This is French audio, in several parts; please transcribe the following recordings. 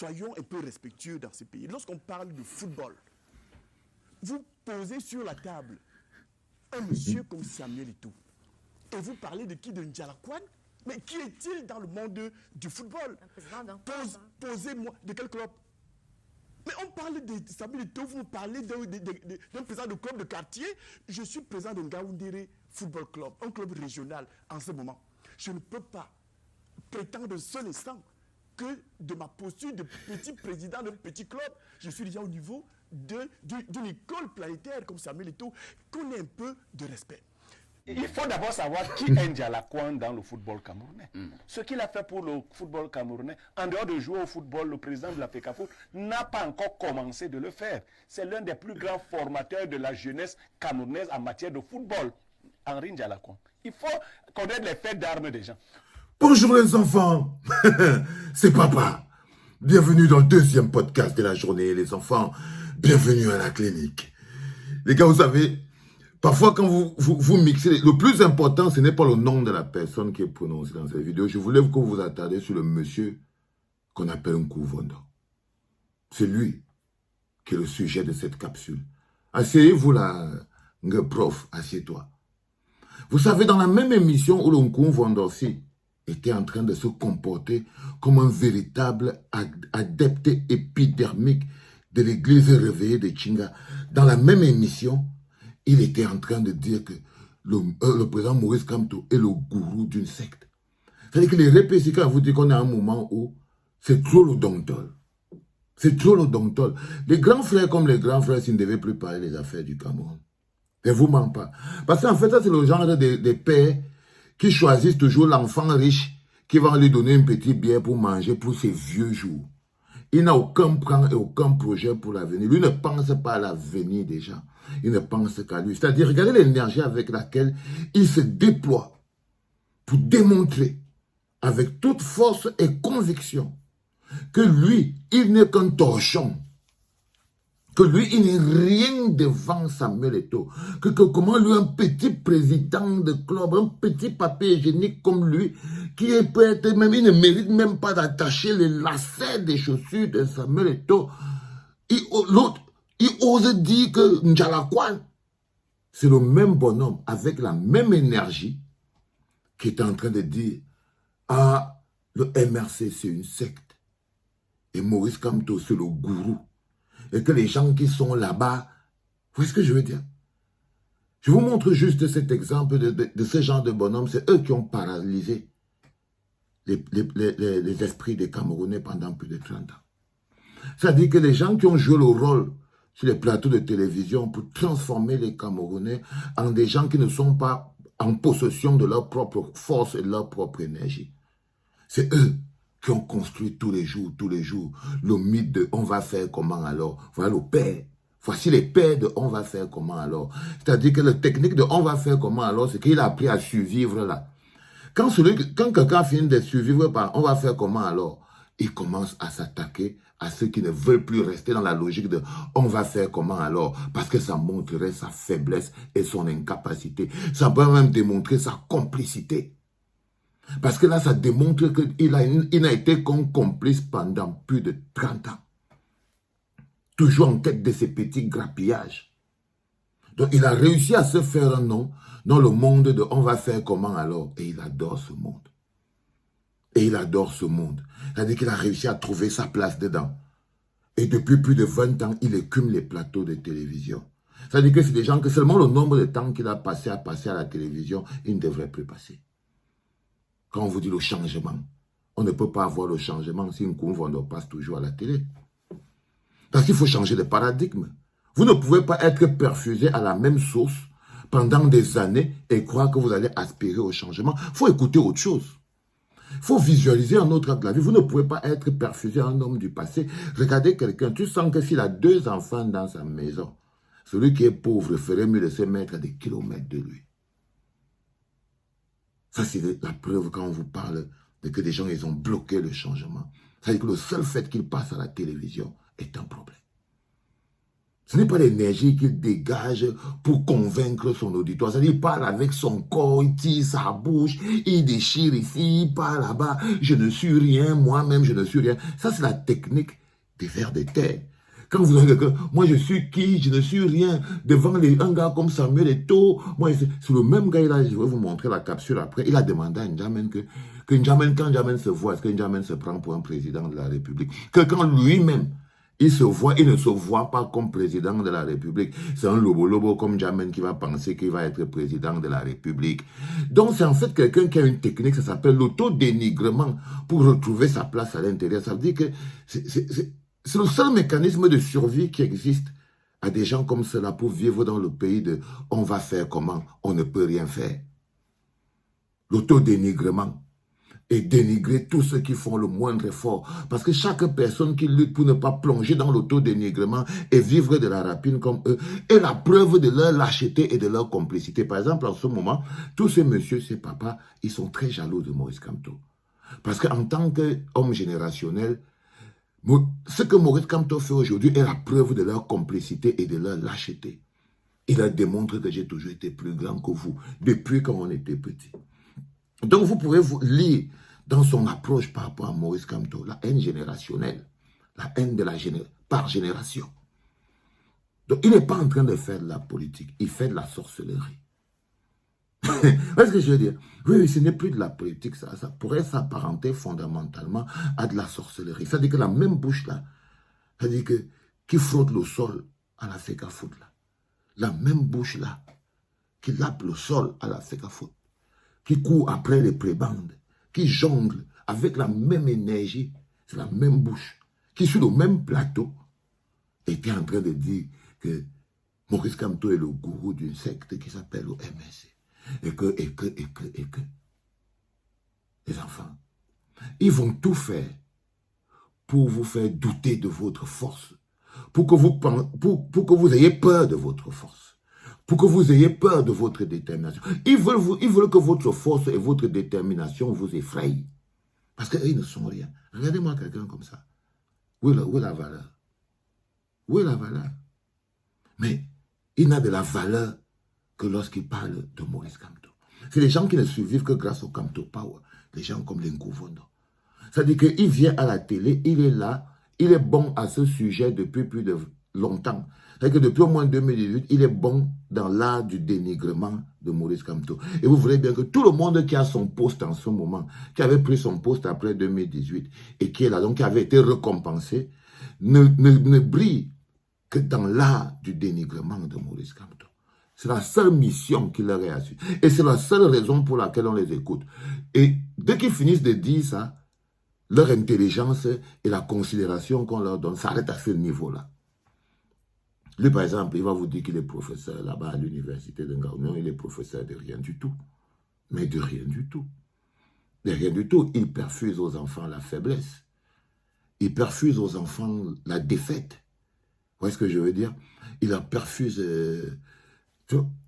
soyons un peu respectueux dans ce pays. Lorsqu'on parle de football, vous posez sur la table un monsieur comme Samuel Eto'o et vous parlez de qui? De N'Djala-Kouane? Mais qui est-il dans le monde du football? Posez-moi, de quel club? Mais on parle de Samuel Eto'o, vous parlez d'un président de club de quartier. Je suis président de Ngaoundéré Football Club, un club régional en ce moment. Je ne peux pas prétendre seul et sans que de ma posture de petit président d'un petit club, je suis déjà au niveau d'une école planétaire comme Samuel Eto'o, qu'on ait un peu de respect. Il faut d'abord savoir qui est N'Djala-Kouane dans le football camerounais. Ce qu'il a fait pour le football camerounais, en dehors de jouer au football, le président de la FECAFOOT n'a pas encore commencé de le faire. C'est l'un des plus grands formateurs de la jeunesse camerounaise en matière de football, Henri N'Djala-Kouane. Il faut connaître les faits d'armes des gens. Bonjour les enfants, c'est papa. Bienvenue dans le deuxième podcast de la journée, les enfants. Bienvenue à la clinique. Les gars, vous savez, parfois quand vous mixez, le plus important, ce n'est pas le nom de la personne qui est prononcé dans cette vidéo. Je voulais que vous vous attardiez sur le monsieur qu'on appelle Nkuvondo. C'est lui qui est le sujet de cette capsule. Asseyez-vous là, prof, assieds-toi. Vous savez, dans la même émission où le Nkuvondo aussi était en train de se comporter comme un véritable adepte épidermique de l'église réveillée de Chinga. Dans la même émission, il était en train de dire que le président Maurice Kamto est le gourou d'une secte. C'est-à-dire que les répétitions vous disent qu'on est à un moment où c'est trop le dontol. C'est trop le dontol. Les grands frères comme les grands frères, s'ils ne devaient plus parler des affaires du Cameroun. Ne vous ment pas. Parce qu'en fait, ça c'est le genre des pères qui choisissent toujours l'enfant riche qui va lui donner une petite bière pour manger pour ses vieux jours. Il n'a aucun plan et aucun projet pour l'avenir. Lui ne pense pas à l'avenir déjà. Il ne pense qu'à lui. C'est-à-dire, regardez l'énergie avec laquelle il se déploie pour démontrer avec toute force et conviction que lui, il n'est qu'un torchon. Que lui, il n'est rien devant Samuel Eto'o. Que comment lui, un petit président de club, un petit papier hygiénique comme lui, qui est peut-être même, il ne mérite même pas d'attacher les lacets des chaussures de Samuel Eto'o. L'autre, il ose dire que N'Djala-Kouane, c'est le même bonhomme, avec la même énergie, qui est en train de dire, ah, le MRC, c'est une secte. Et Maurice Kamto, c'est le gourou. Et que les gens qui sont là-bas, vous voyez ce que je veux dire? Je vous montre juste cet exemple de ce genre de bonhomme. C'est eux qui ont paralysé les esprits des Camerounais pendant plus de 30 ans. C'est-à-dire que les gens qui ont joué le rôle sur les plateaux de télévision pour transformer les Camerounais en des gens qui ne sont pas en possession de leur propre force et de leur propre énergie. C'est eux qui ont construit tous les jours, le mythe de « on va faire comment alors ?» Voilà le père. Voici les pères de « on va faire comment alors ?» C'est-à-dire que la technique de « on va faire comment alors ?» c'est qu'il a appris à survivre là. Quand quelqu'un finit de survivre par « on va faire comment alors ?» il commence à s'attaquer à ceux qui ne veulent plus rester dans la logique de « on va faire comment alors ?» parce que ça montrerait sa faiblesse et son incapacité. Ça peut même démontrer sa complicité. Parce que là, ça démontre qu'il n'a été qu'un complice pendant plus de 30 ans. Toujours en tête de ses petits grappillages. Donc, il a réussi à se faire un nom dans le monde de « on va faire comment alors ?» Et il adore ce monde. Et il adore ce monde. C'est-à-dire qu'il a réussi à trouver sa place dedans. Et depuis plus de 20 ans, il écume les plateaux de télévision. C'est-à-dire que c'est des gens que seulement le nombre de temps qu'il a passé à la télévision, il ne devrait plus passer. Quand on vous dit le changement, on ne peut pas avoir le changement si Nkuvondo passe toujours à la télé. Parce qu'il faut changer de paradigme. Vous ne pouvez pas être perfusé à la même sauce pendant des années et croire que vous allez aspirer au changement. Il faut écouter autre chose. Il faut visualiser un autre acte de la vie. Vous ne pouvez pas être perfusé à un homme du passé. Regardez quelqu'un, tu sens que s'il a 2 enfants dans sa maison, celui qui est pauvre ferait mieux de se mettre à des kilomètres de lui. Ça, c'est la preuve quand on vous parle de que des gens, ils ont bloqué le changement. C'est-à-dire que le seul fait qu'ils passent à la télévision est un problème. Ce n'est pas l'énergie qu'il dégage pour convaincre son auditoire. C'est-à-dire, il parle avec son corps, il tire sa bouche, il déchire ici, il parle là-bas. Je ne suis rien, moi-même, je ne suis rien. Ça, c'est la technique des vers de terre. Quand vous avez quelqu'un, moi je suis qui, je ne suis rien, devant un gars comme Samuel Eto'o, moi c'est le même gars, là, je vais vous montrer la capsule après, il a demandé à N'Djamène que N'Djamène, quand N'Djamène se voit, est-ce que N'Djamène se prend pour un président de la République? Que quand lui-même, il se voit, il ne se voit pas comme président de la République. C'est un lobo-lobo comme N'Djamène qui va penser qu'il va être président de la République. Donc c'est en fait quelqu'un qui a une technique, ça s'appelle l'autodénigrement, pour retrouver sa place à l'intérieur. Ça veut dire que c'est le seul mécanisme de survie qui existe à des gens comme cela pour vivre dans le pays de « on va faire comment, on ne peut rien faire ». L'autodénigrement et dénigrer tous ceux qui font le moindre effort. Parce que chaque personne qui lutte pour ne pas plonger dans l'autodénigrement et vivre de la rapine comme eux est la preuve de leur lâcheté et de leur complicité. Par exemple, en ce moment, tous ces messieurs, ces papas, ils sont très jaloux de Maurice Kamto. Parce qu'en tant qu'homme générationnel, ce que Maurice Kamto fait aujourd'hui est la preuve de leur complicité et de leur lâcheté. Il leur démontre que j'ai toujours été plus grand que vous, depuis quand on était petit. Donc vous pouvez vous lire dans son approche par rapport à Maurice Kamto, la haine générationnelle, la haine de par génération. Donc il n'est pas en train de faire de la politique, il fait de la sorcellerie. Qu'est-ce que je veux dire? Oui, ce n'est plus de la politique, ça pourrait s'apparenter fondamentalement à de la sorcellerie. C'est-à-dire que la même bouche là, c'est-à-dire que qui frotte le sol à la FECAFOOT là, la même bouche là, qui lappe le sol à la FECAFOOT, qui court après les prébandes, qui jongle avec la même énergie, c'est la même bouche, qui sur le même plateau était en train de dire que Maurice Kamto est le gourou d'une secte qui s'appelle le MSC. Et que, les enfants, ils vont tout faire pour vous faire douter de votre force, pour que vous ayez peur de votre force, pour que vous ayez peur de votre détermination. Ils veulent que votre force et votre détermination vous effrayent, parce qu'ils ne sont rien. Regardez-moi quelqu'un comme ça. Où est la valeur? Où est la valeur? Mais il n'a de la valeur que lorsqu'il parle de Maurice Kamto. C'est les gens qui ne survivent que grâce au Kamto Power. Les gens comme Lenkuvondo. C'est-à-dire qu'il vient à la télé, il est là, il est bon à ce sujet depuis plus de longtemps. C'est-à-dire que depuis au moins 2018, il est bon dans l'art du dénigrement de Maurice Kamto. Et vous voyez bien que tout le monde qui a son poste en ce moment, qui avait pris son poste après 2018 et qui est là, donc qui avait été récompensé, ne brille que dans l'art du dénigrement de Maurice Kamto. C'est la seule mission qu'il leur est assurée. Et c'est la seule raison pour laquelle on les écoute. Et dès qu'ils finissent de dire ça, leur intelligence et la considération qu'on leur donne s'arrêtent à ce niveau-là. Lui, par exemple, il va vous dire qu'il est professeur là-bas à l'université de Ngaounian. Il est professeur de rien du tout. Mais de rien du tout. De rien du tout. Il perfuse aux enfants la faiblesse. Il perfuse aux enfants la défaite. Vous voyez ce que je veux dire? Il leur perfuse...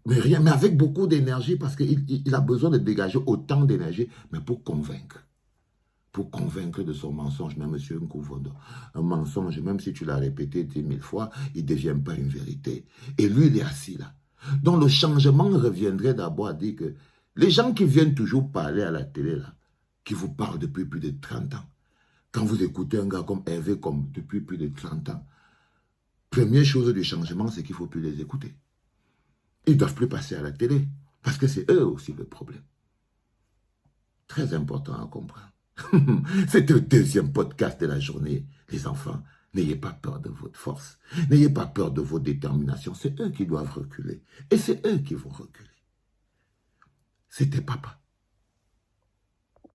mais avec beaucoup d'énergie, parce qu'il a besoin de dégager autant d'énergie, mais pour convaincre. Pour convaincre de son mensonge, même M. Nkuvondo. Un mensonge, même si tu l'as répété 10 000 fois, il ne devient pas une vérité. Et lui, il est assis là. Donc le changement reviendrait d'abord à dire que les gens qui viennent toujours parler à la télé, là, qui vous parlent depuis plus de 30 ans, quand vous écoutez un gars comme Hervé, comme depuis plus de 30 ans, première chose du changement, c'est qu'il ne faut plus les écouter. Ils ne doivent plus passer à la télé, parce que c'est eux aussi le problème. Très important à comprendre. C'est le deuxième podcast de la journée, les enfants. N'ayez pas peur de votre force. N'ayez pas peur de vos déterminations. C'est eux qui doivent reculer. Et c'est eux qui vont reculer. C'était papa.